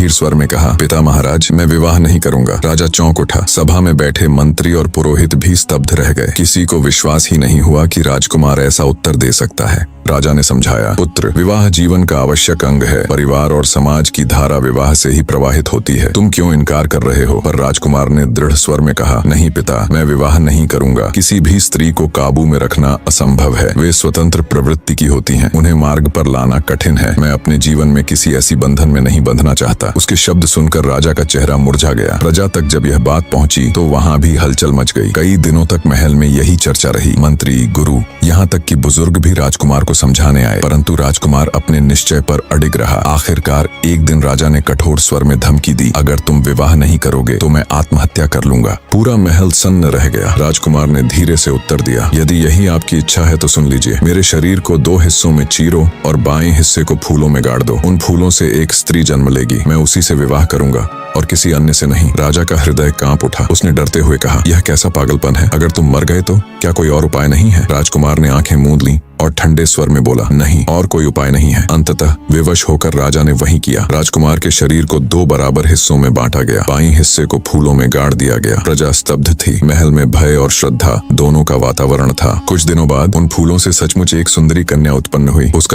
गंभीर स्वर में कहा, पिता महाराज, मैं विवाह नहीं करूंगा। राजा चौंक उठा। सभा में बैठे मंत्री और पुरोहित भी स्तब्ध रह गए। किसी को विश्वास ही नहीं हुआ कि राजकुमार ऐसा उत्तर दे सकता है। राजा ने समझाया, पुत्र, विवाह जीवन का आवश्यक अंग है। परिवार और समाज की धारा विवाह से ही प्रवाहित होती है। तुम क्यों इनकार कर रहे हो? पर राजकुमार ने दृढ़ स्वर में कहा, नहीं पिता, मैं विवाह नहीं करूंगा। किसी भी स्त्री को काबू में रखना असंभव है। वे स्वतंत्र प्रवृत्ति की होती हैं। उन्हें मार्ग पर लाना कठिन है। मैं अपने जीवन में किसी ऐसी बंधन में नहीं बंधना चाहता। उसके शब्द सुनकर राजा का चेहरा मुरझा गया। प्रजा तक जब यह बात पहुंची तो वहां भी हलचल मच गई। कई दिनों तक महल में यही चर्चा रही। मंत्री, गुरु, यहाँ तक कि बुजुर्ग भी राजकुमार को समझाने आए, परंतु राजकुमार अपने निश्चय पर अडिग रहा। आखिरकार एक दिन राजा ने कठोर स्वर में धमकी दी, अगर तुम विवाह नहीं करोगे तो मैं आत्महत्या कर लूंगा। पूरा महल सन्न रह गया। राजकुमार ने धीरे से उत्तर दिया, यदि यही आपकी इच्छा है तो सुन लीजिए। मेरे शरीर को 2 हिस्सों में चीरो और बाएं हिस्से को फूलों में गाड़ दो। उन फूलों से एक स्त्री जन्म लेगी। मैं उसी से विवाह करूंगा और किसी अन्य से नहीं। राजा का हृदय कांप उठा। उसने डरते हुए कहा, यह कैसा पागलपन है? अगर तुम मर गए तो क्या कोई और उपाय नहीं है? राजकुमार ने आंखें मूंद लीं और ठंडे स्वर में बोला, नहीं, और कोई उपाय नहीं है। अंततः विवश होकर राजा ने वही किया। राजकुमार के शरीर को 2 बराबर हिस्सों में बांटा गया। बाएं हिस्से को फूलों में गाड़ दिया गया। प्रजा स्तब्ध थी। महल में भय और श्रद्धा दोनों का वातावरण था। कुछ दिनों बाद उन फूलों से सचमुच एक सुंदरी कन्या उत्पन्न हुई। उसका